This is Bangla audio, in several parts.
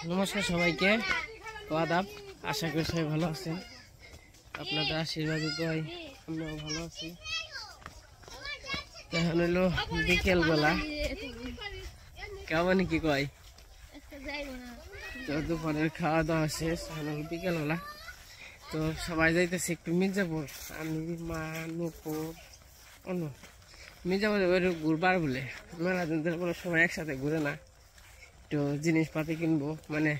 নমস্কার সবাইকে, আদাব। আশা করি সবাই ভালো আছেন। আপনাদের আশীর্বাদ দোয়ায় আমিও ভালো আছি। এখন হলো বিকেল বেলা, কেমন কি কয় তো দুপুরের খাওয়া দাওয়া শেষ। এখন হলো বিকেল বেলা, তো সবাই যাইতেছে একটু মির্জাপুর। আমি, মা, নুপুর, অন্য মির্জাপুর ওই ঘুরবার বলে মেলা দিন ধরে কোনো সময় একসাথে ঘুরে না। একটু জিনিসপাতি কিনবো, মানে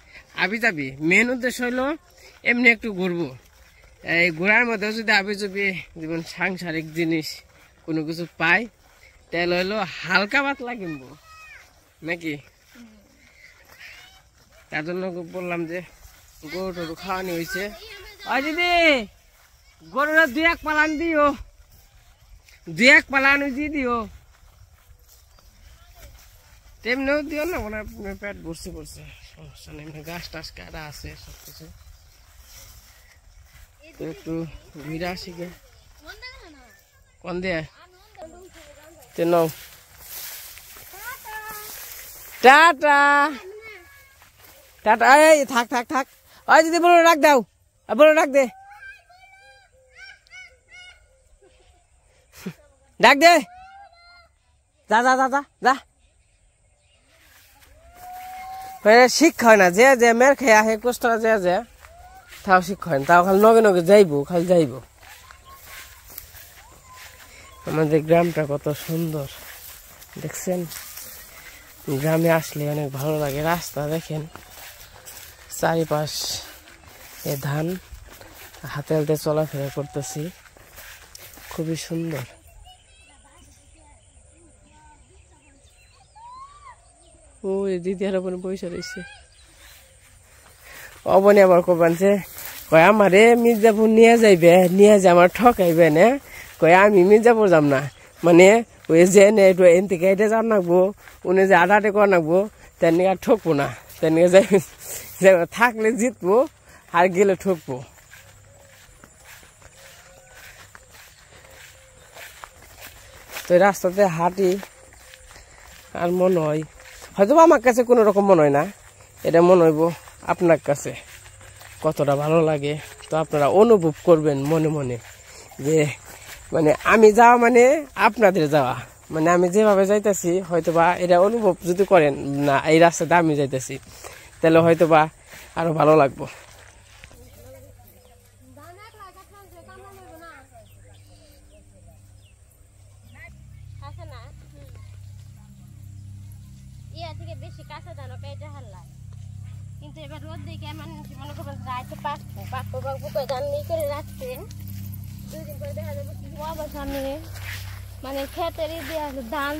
আবি যাবি। মেন উদ্দেশ্য হইলো এমনি একটু ঘুরবো। এই ঘোরার মধ্যে যদি আবি যাবি যেমন সাংসারিক জিনিস কোনো কিছু পাই, তাহলে হইলো হালকা পাতলা কিনবো নাকি। তার জন্য বললাম যে গরু টরু খাওয়ানি হয়েছে। ওই দিদি, গরুরা দুই এক পালান দিও, দুই এক পালান দিয়ে দিও। তেমনিও দিও না, মানে পেট ভরছে পড়ছে, সমস্যা নেই। এমনি গাছ টাছ কাটা আছে সবকিছু। তো একটু ঘুরে আসি গে। কোন দিয়ে নাও, টাটা টাটা। এই থাক থাক থাক, ওই যদি বলো রাখ দাও, বলো রাখ দে, ডাক দে, যা যা যা যা যা। শিক্ষা হয় না, যে যে মের খেয়ে আহে কষ্টরা যে যে তাও শিক্ষা হয় না। তাও খালি নগে নগে যাইবো, খালি যাইবো। আমাদের গ্রামটা কত সুন্দর দেখছেন। গ্রামে আসলে অনেক ভালো লাগে। রাস্তা দেখেন, চারিপাশ এ ধান, হাতে হাতে চলাফেরা করতেছি, খুবই সুন্দর। ও দিদি আর বোন পয়সা রয়েছে। অবনি আমার কবান যে কয় আমারে মির্জাপুর নিয়ে যাইবে, নিয়ে যে আমার ঠকাইবে না। কয় আমি মির্জাপুর যাম না, মানে ওই যে একটু এন থেকে এটা যান নাকবো, উনি যে আটাটে কর নাকবো, তেমনি আর ঠকবো না। তেমনি থাকলে জিতবো আর গেলে ঠকবো। তো রাস্তাতে হাঁটি আর মনে হয় হয়তো আমার কাছে কোনো রকম মনে হয় না, এটা মনে হইব আপনার কাছে কতটা ভালো লাগে। তো আপনারা অনুভব করবেন মনে মনে যে মানে আমি যাওয়া মানে আপনাদের যাওয়া, মানে আমি যেভাবে যাইতেছি হয়তো বা এটা অনুভব যদি করেন না এই রাস্তাতে আমি যাইতেছি, তাহলে হয়তো বা আরো ভালো লাগবো। বেশি কাঁচা ধান কেটে হারলাম, কিন্তু এবার রোদ দিকে মনে করবেন রাইতে পাকবো ধান নিয়ে করে রাখছে। দুদিন পরে দেখা যাবে আবার সামনে মানে খেতের দিয়ে ধান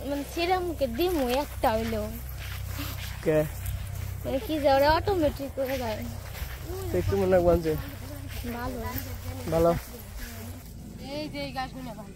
মানে ছিঁড়ে মুখে দিমু একটা হইলেও মানে কি যে ওরা অটোমেটিক হয়ে যায়। একটু মনে রাখবেন যে ভালো ভালো। এই যে এই গাছগুলো ভালো।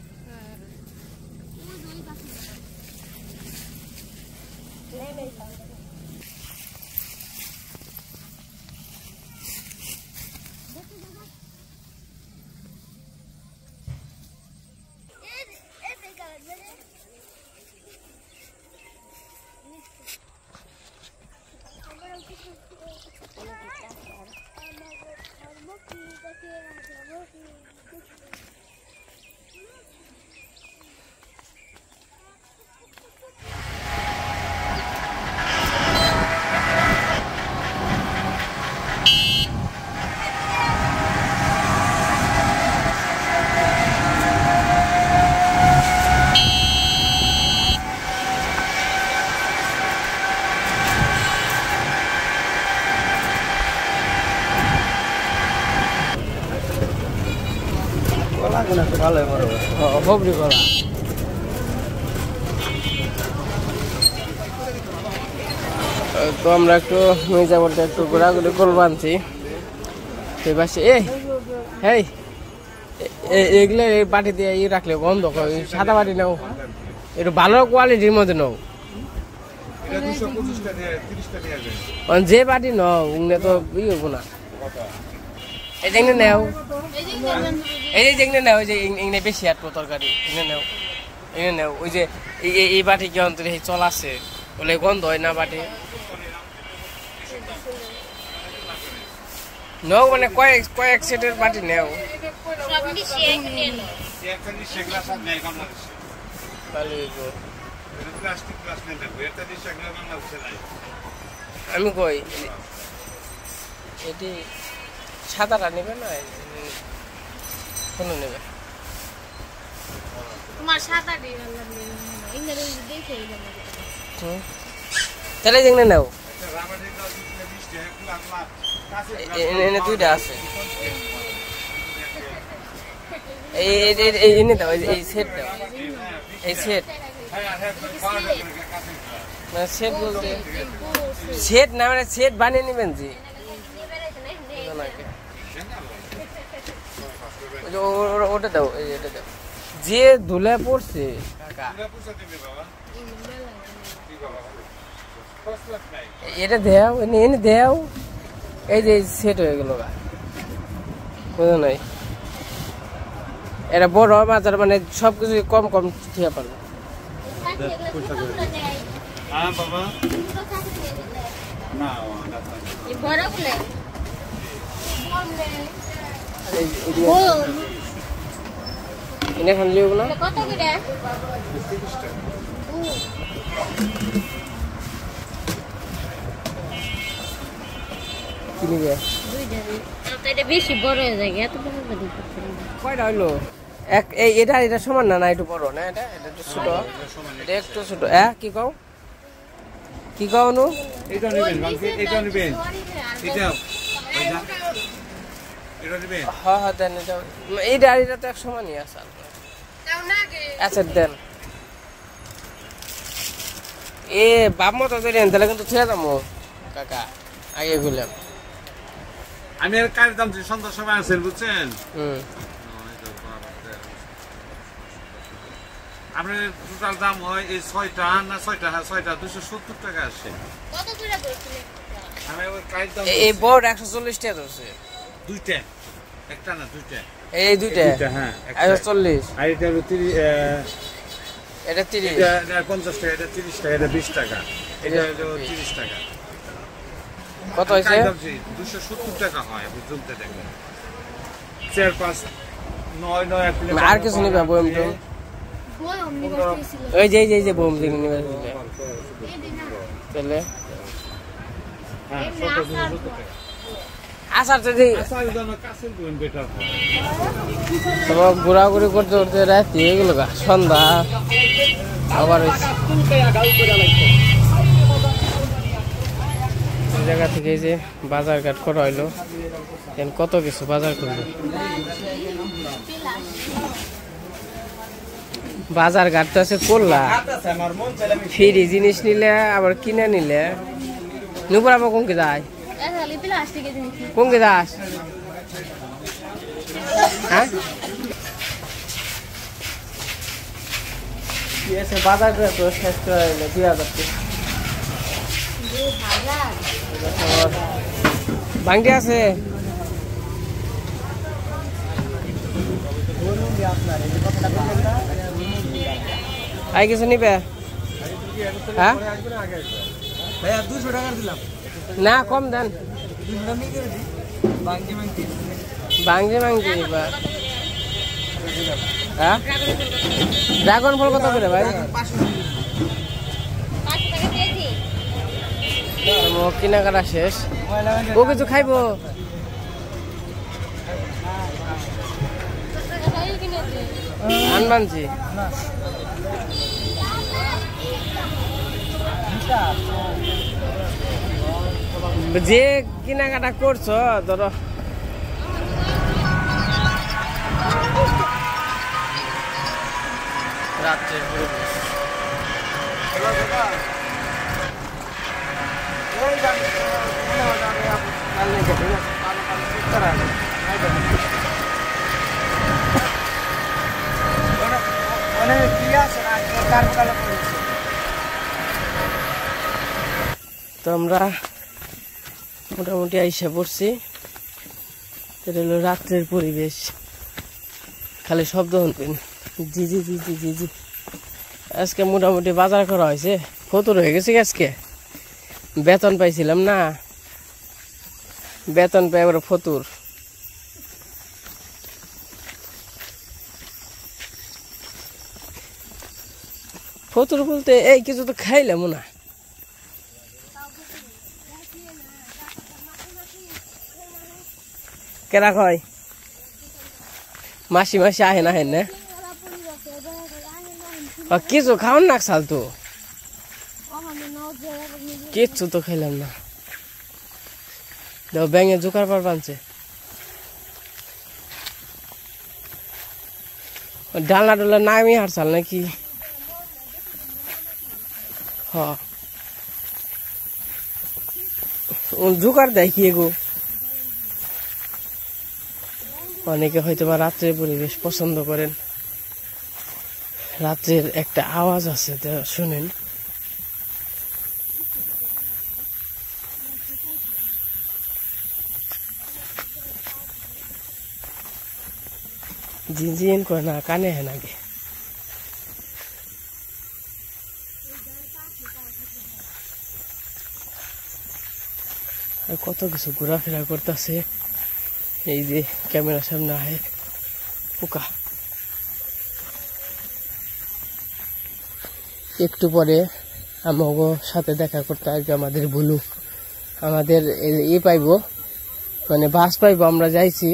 হবরি কলা তো আমরা একটু মির্জাপুরটা একটু ঘোরাঘুরি করবো আনছি। সেই পাশে এই এগুলো এই বাটি দিয়ে রাখলে গন্ধ, সাদা বাটি নাও, একটু ভালো কোয়ালিটির মধ্যে নাও। যে বাটি নাও উনি তো ই হবো না। এই যে নেও, এই যে নেও, ওই যে এখানে বেশি আটবো তরকারি, এখানে নেও, এখানে নেও। ওই যে এই বাটি কি অন্তরে চল আছে বলে গন্ধ হয় না বাটি। নাও মানে কয়েক সেটের বাটি নাও সব মিশিয়ে নিয়ে নাও। আমি কই এটি সাদাটা নেবে না কোনো নেবে তোমার সাদা দিয়ে আল্লাহ ইংরেজি দেখে যাবে তাহলে দেখনে নাও এনে দুইটা আছে এনে দাও এই সেট দাও এই সেট মানে সেট বলতে সেট না মানে সেট বানিয়ে নেবেন জি ওটা দাও এটা দাও যে ধুলে পড়ছে এটা দেও এনে দেও এই যে সেট হয়ে গেল বুঝো নাই এটা বড় বাজার মানে সবকিছু কম কম ঠিক পারবে এখন লিও না কত করে কিনবে এটা বেশি বড় হয়ে যায় এত বড় কয়টা হইলো এক এটা সমান না একটু বড় না এটা একটু ছোট এটা একটু ছোট কি কও নু এটা নেবেন এটা নেবেন এটা নেবেন হ্যাঁ দেন এটা তো এক সমানই আছে আচ্ছা দেন বাপ মতো দেন তাহলে কিন্তু ছেড়ে দাম কাকা আগে বললাম আমি আর কার দাম সন্ধ্যার সময় আছেন বুঝছেন আপনার টোটাল দাম হয় এই 6টা না 6টা 270 টাকা আসে কত করে করেছিলে আমি ওই কার দাম এই বোর্ড 140 টাকা ধরছে দুইটা একটা না দুইটা এই দুইটা হ্যাঁ 140 আর এটা হলো 30 এটা 30 এটা 50 টাকা এটা 30 টাকা এটা 20 টাকা এটা হলো 30 টাকা কত হইছে 270 টাকা হয় বুঝতে দেখেন 4 5 9 9 আপনি আর কিছু নিবে বইম তো ওই যে বইম দিন নিবে তাহলে হ্যাঁ 70 টাকা আসার তো দেই আসার জন্য কাছের কোন বেটার তোমার ঘোরাঘুরি করতে করতে রাতে এগুলো সন্ধ্যা আবার জায়গা থেকে যে বাজার ঘাট করা হইলো কত কিছু বাজার করলো বাজার ঘাট তো আছে করলা ফ্রি জিনিস নিলে আবার কিনে নিলে নুপুর আবার কোন কে যায় কোন কে যাস হ্যাঁ বাজার তো শেষ করে 2000 ভাঙটি আছে আই কিছু নিবে হ্যাঁ ভাইয়া 200 টাকা দিলাম না কম দেন 200 টাকা নিয়ে দিই বাংজি ভাঙটি হ্যাঁ ড্রাগন ফল কত করে ভাই 500 টাকা কেজি কেনাকাটা শেষ ও কিছু খাইবো আনবানছি যে কেনাকাটা করছো ধরো রাত্রে তো আমরা মোটামুটি আইসা পড়ছি এটা হলো রাত্রের পরিবেশ খালি শব্দ শুনবেন জি জি জি জি জি জি আজকে মোটামুটি বাজার করা হয়েছে ফতুর হয়ে গেছে আজকে বেতন পাইছিলাম না বেতন পেয়ে এবার ফতুর। ফতুর বলতে এই কিছু তো খাইলাম না। কেরা কয় মাসি মাসি আহে না হেন না কিছু খাওয়ান না সাল তো কিচ্ছু তো খাইলাম না। দেখো ব্যাঙে জোকার পার বানছে ডালনা ডালনা নামি হারছাল নাকি জোকার দেয় কি এগো। অনেকে হয়তো বা রাত্রের পরিবেশ পছন্দ করেন, রাত্রের একটা আওয়াজ আছে শুনেন। জিনজিন করে না কানে হ্যাঁ নাকি কত কিছু ঘোরাফেরা করতেছে। এই যে ক্যামেরার সামনে আহে পোকা। একটু পরে আমাকে সাথে দেখা করতে আসবে আমাদের বুলু, আমাদের ই পাইব মানে বাস পাইব। আমরা যাইছি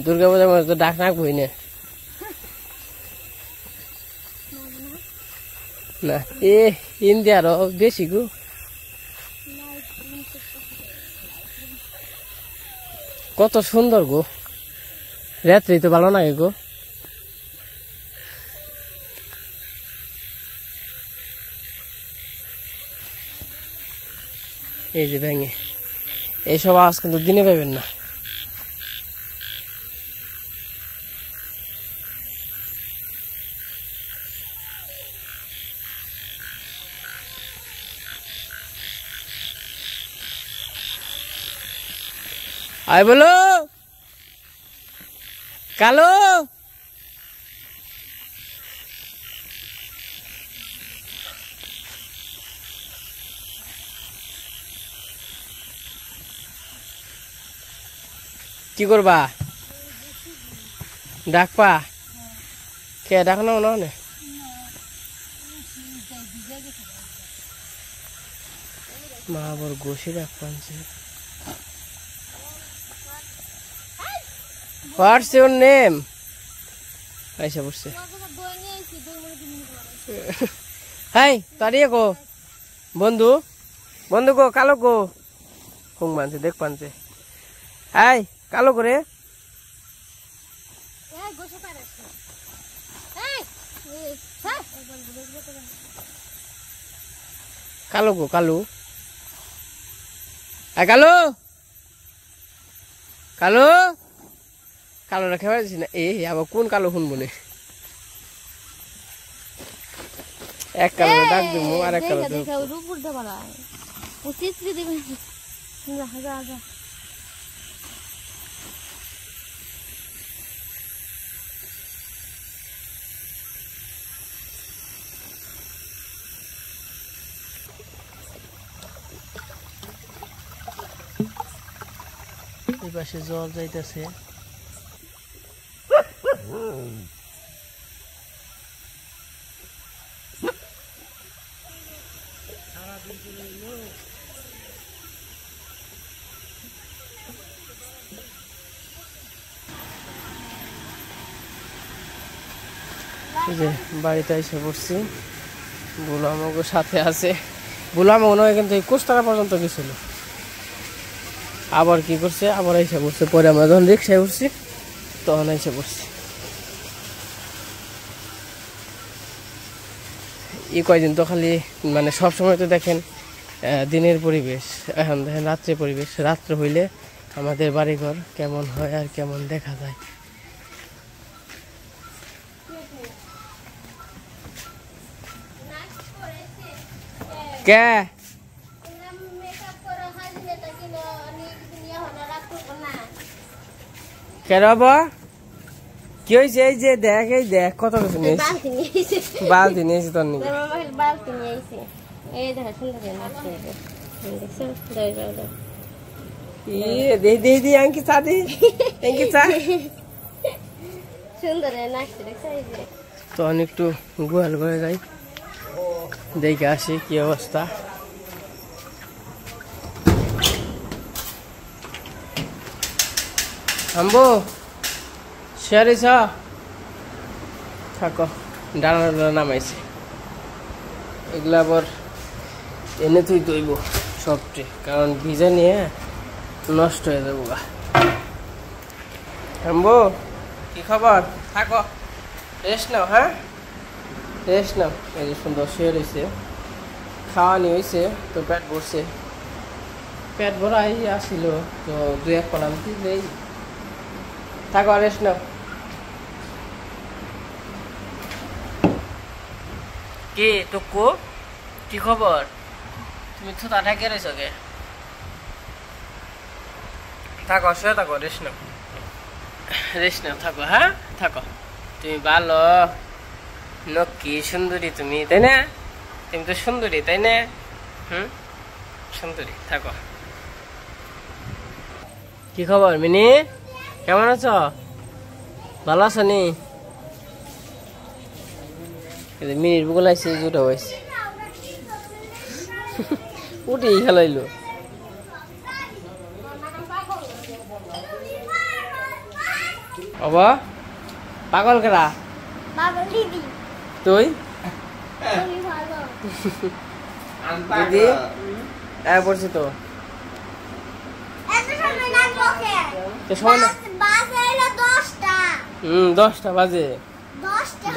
দুর্গা পূজার মধ্যে তো ডাক নাক বই না হিন্দি আরো বেশি গো। কত সুন্দর গো, রাত্রি তো ভালো লাগে গো। এই যে ভেঙে এইসব আওয়াজ কিন্তু দিনে পাবেন না। আয় বলো কালো কি করবা ডাকপা কে ডাক না না মা আবার গোসি ডাক পানছে। What's your name? আইসা বসছে। হাই তাড়িয়ে গো বন্ধু, বন্ধু গো কালো গো হুং মানছে দেখ পানছে। হাই কালো করে কালো গো কালো কালো কালো কালো রাখা পারছি না। এই আবার কোন কালো শুনবো না, এক কালো ডাক দিব আর এক কালো এই পাশে জল যাইতেছে। বাড়িতে এসে পড়ছি, বুলু আমাকে সাথে আছে। বুলু আমাকে মনে হয় কিন্তু এই কোস্টারা পর্যন্ত গেছিল, আবার কি করছে আবার এসে পড়ছে। পরে আমরা যখন রিক্সায় উঠছি তখন এসে পড়ছি। এই কয়দিন তো খালি মানে সবসময় তো দেখেন দিনের পরিবেশ, এখন দেখেন রাত্রে পরিবেশ। রাত্রে হইলে আমাদের বাড়িঘর কেমন হয় আর কেমন দেখা যায়। কে কে রব কি হয়েছে? এই যে দেখ, এই দেখ কত কিছু নিয়েছি। বালতি নিয়ে এসে বালতি নিয়েছি তোর নিয়ে। তোর মামা বালতি নিয়ে এসে এই দেখো সুন্দর করে নাচছে দেখছো দাও দাও দাও দে আঙ্কি চা দি, আঙ্কি চা। সুন্দর করে নাচছে দেখছো এই যে তো আমি একটু গোয়াল ঘরে যাই, দেখে আসি কি অবস্থা। আম্বু শেয়ারিস থাকো, ডানা ডানা নামাইছে, এগুলা আবার এনে তুই দইব সবটি, কারণ ভিজা নিয়ে নষ্ট হয়ে যাবো গা। আম্বু কি খবর? থাকো, রেস্ট নাও, হ্যাঁ রেস্ট নাও। এই যে সুন্দর শুয়ে রয়েছে, খাওয়ানি হয়েছে তো পেট ভরছে, পেট ভরাই আসছিল তো 2-1 কলাম দিলেই। থাকো, রেস্ট নাও। কি টুকু, কি খবর? তুমি তো তা ঢাকে রয়েছ গে? থাকো, শুয়ে থাকো, রেস্ট নাও, রেস্ট নাও, থাকো, হ্যাঁ থাকো। তুমি ভালো নক্কি সুন্দরী তুমি, তাই না? তুমি তো সুন্দরী, তাই না? সুন্দরী, থাকো। কি খবর মিনি, কেমন আছো? ভালো আছো নি? মিনির বুকুল আইসে, জুটা হয়েছে, উঠি খেলাইলো। বাবা পাগল কেরা? তুই দিদি পড়ছি তো সময় না। 10টা বাজে,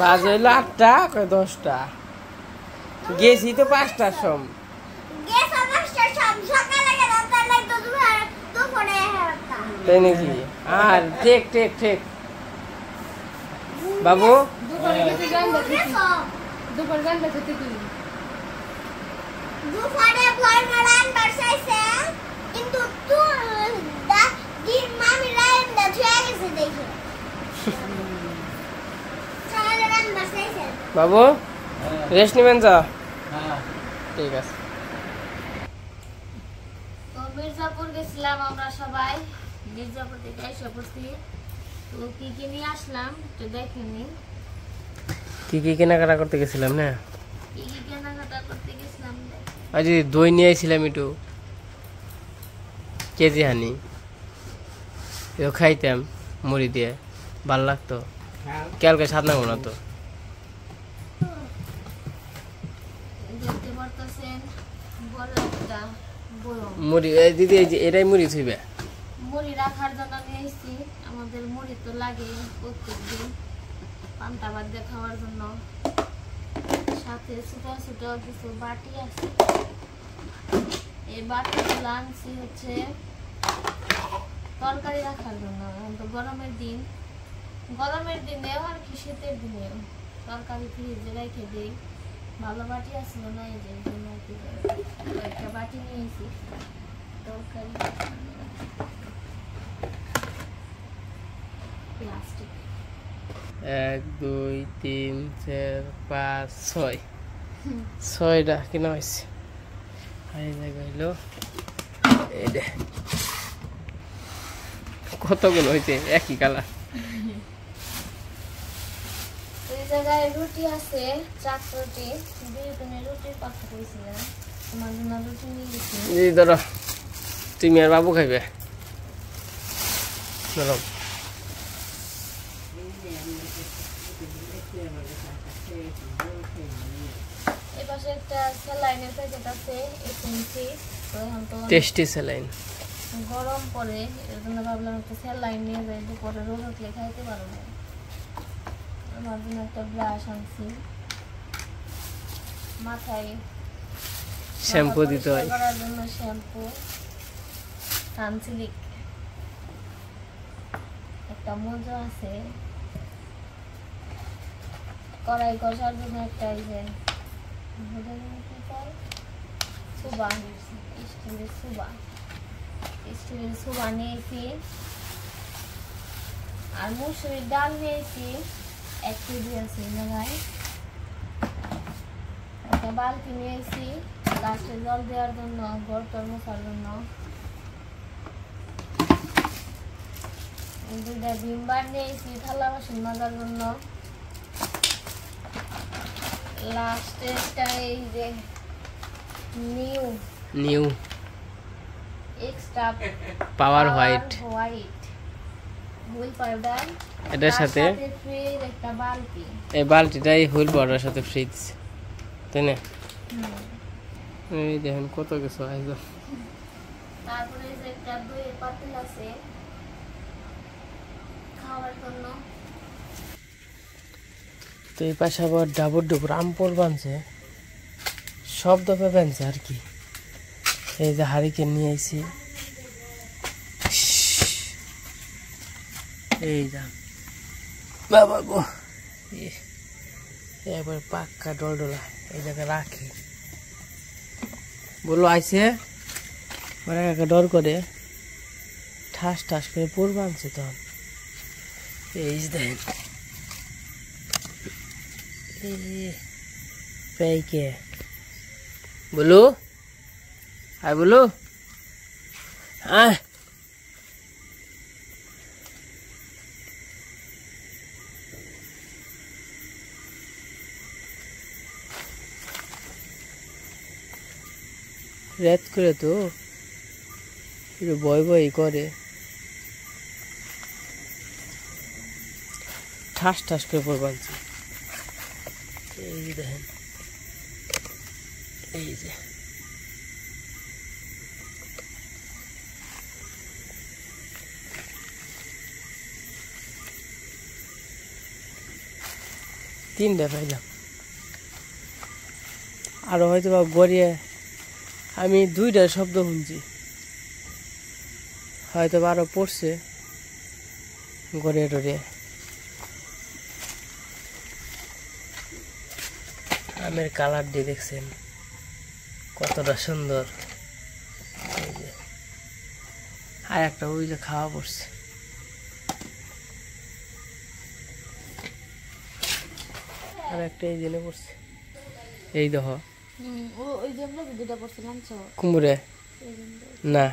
বাজে হইলো 8টা, 10টা গেছি তো 5টার সম। তাই নাকি? আর ঠিক ঠিক ঠিক বাবু, দুপুর গান দেখতে কি দুপুরে ভয় মারান বর্ষাইছে কিন্তু তুই দিন মামি লাইন দা ছুঁয়ে গেছে দেখে সারা রাত বর্ষাইছে। বাবু রেস্ট নিবেন যা? ঠিক আছে। তো মির্জাপুর গেছিলাম আমরা সবাই, মির্জাপুর থেকে এসে পড়ছি। তো কি কি নিয়ে আসলাম তো দেখেনি, কি কি কেনাকাটা করতে গেছিলাম না? কি কি কেনাকাটা করতে গেছিলাম আজ দই নিয়ে আইছিলাম একটু কেজি হানি, খাইতাম মুড়ি দিয়ে, ভাল লাগতো। কালকে স্বাদ লাগবো না তো। দেখতে পারতেছেন বড় একটা বয়ম মুড়ি, এই দিদি এই যে এটাই মুড়ি থইবে। মুড়ি রাখার জন্য নিয়ে এসেছি, আমাদের মুড়ি তো লাগে প্রত্যেকদিন পান্তা ভাত দিয়ে খাওয়ার জন্য। সাথে ছোট ছোট কিছু বাটি আছে, এই বাটিগুলো আনছি হচ্ছে তরকারি রাখার জন্য। এখন তো গরমের দিন, গরমের দিনেও আর কি শীতের দিনেও তরকারি ফ্রিজে রেখে দিই। ভালো বাটি আসছিল না, এই যে একটা বাটি নিয়েছি তরকারি প্লাস্টিক। 1 2 3 4 5 6 6টা কিনা হয়েছে। এই জায়গা হইলো এইটা, কতগুলো হয়েছে একই কালার। এই জায়গায় রুটি আছে, 4 রুটি, 2 দিনের রুটির কথা কইছিলাম, তোমার জন্য রুটি নিয়ে গেছি। এই ধরো, তুমি আর বাবু খাইবে। ধরো এই পাশে একটা স্যালাইনের প্যাকেট আছে, এসএমসি। তো এখন তো টেস্টি স্যালাইন গরম পড়ে, এর জন্য ভাবলাম একটা স্যালাইন নিয়ে যাই, দুপুরে রোদ উঠলে খাইতে পারবো। আমার জন্য একটা ব্রাশ আনছি, মাথায় শ্যাম্পু দিতে হয়। করার জন্য শ্যাম্পু, সানসিল্ক, একটা মোজা আছে, কড়াই কষার জন্য একটা এই যে সুবা, স্টিলের সুবা, স্টিলের সুবা নিয়েছি। আর মুসুরির ডাল নিয়েছি 1 কেজি আছে এই জায়গায়। একটা বালতি নিয়েছি লাস্টে জল দেওয়ার জন্য, গড়তর মশার জন্য। 2টা ডিম বার নিয়েছি থালা বাসন মাজার জন্য। লাস্টে একটা এই যে নিউ এক্সট্রা পাওয়ার হোয়াইট হুইল পাউডার, এটার সাথে ফ্রিজ একটা বালতি। এই বালতিটাই হুইল পাউডারের সাথে ফ্রিজ, তাই না? এই দেখেন কত কিছু আয়োজন। তারপরে এই যে একটা দইয়ের পাতিল আছে খাওয়ার জন্য। তো এই পাশে আবার ডাবর ডুবুর আমপোল বানছে, সব দফে বানছে আর কি। এই যে হারিকেন নিয়ে আইছি, এই যা বাবা গো, একবার পাক্কা ডলডলা এই জায়গায় রাখি বললো আইসে মানে একটা ডর করে ঠাস ঠাস করে পুর বানছে। তখন এই যে দেখেন পেকে বলু আয় বলু আয় রেত করে তো বয় বয় করে ঠাস ঠাস করে পর বানছে। এই যে দেখেন এই যে তিনটা পাইলাম, আরো হয়তো বা গড়িয়ে আমি 2টার শব্দ শুনছি, হয়তো আরো পড়ছে গড়িয়ে টড়িয়ে। আমের কালার দিয়ে দেখছেন কতটা সুন্দর। এই যে আর একটা ওই যে খাওয়া পড়ছে। আর একটা এই জেনে পড়ছে, এই দেখো ওই যে আমরা দুটো পড়ছিলাম কুমড়ে না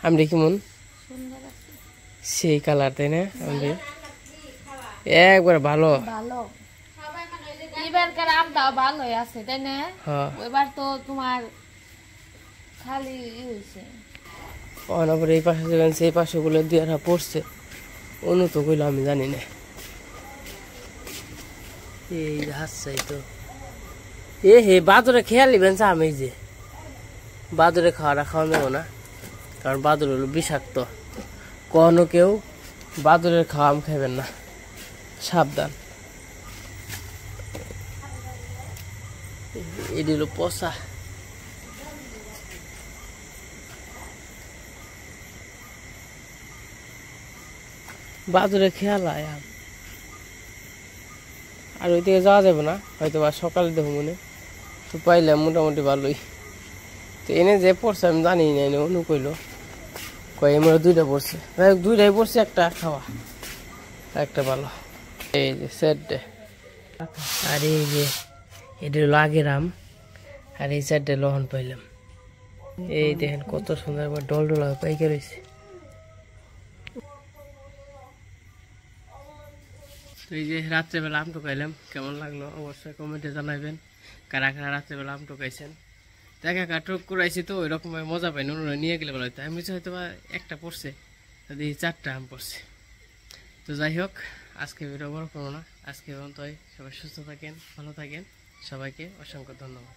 আমি কেমন সুন্দর আছে সেই কালার, তাই না? আমি একবার ভালো ভালো। এবারকার আমটাও ভালোই আছে তাই না? হ্যাঁ এবার তো তোমার খালি হয়েছে অনাবার এই পাশে যেখানে সেই পাশে গুলো দিয়ে পড়ছে অনু তো কইলো আমি জানি না। এই হাসছাই তো এ হে বাদরে খেয়াল নিবেন চা, আমি যে বাদরে খাওয়াটা খাওয়া যাবো না, কারণ বাদর হলো বিষাক্ত। কখনো কেউ বাদরের খাওয়া আম খাইবেন না, সাবধান। এটি হলো পচা। বাদরে খেয়াল আয় আম, আর ওই দিকে যাওয়া যাবে না হয়তো বা সকালে দেখো মনে তো পাইলাম মোটামুটি ভালোই। তো এনে যে পড়ছে আমি জানি না, এনে অনু কইলো কয় এমরা 2টা পড়ছে, 2টাই পড়ছে, একটা খাওয়া একটা ভালো। এই যে সেটে আর এই যে এটা হলো আগের আম, আর এই সাইডে লহন পাইলাম। এই দেখেন কত সুন্দর ডল ডল পাইকে রয়েছে। তো এই যে রাত্রেবেলা আম টোকাইলাম, কেমন লাগলো অবশ্যই কমেন্টে জানাবেন। কারা কারা রাত্রেবেলা আম টোকাইছেন। দেখা কাটক করাইছি তো ওই রকম মজা পাইনি, অন্যরা নিয়ে গেলে বলা হয়তো আমি হয়তো বা একটা পড়ছে, তাদের 4টা আম পড়ছে। তো যাই হোক আজকে ভিডিও বড় করবো না, আজকে পর্যন্তই। সবাই সুস্থ থাকেন, ভালো থাকেন, সবাইকে অসংখ্য ধন্যবাদ।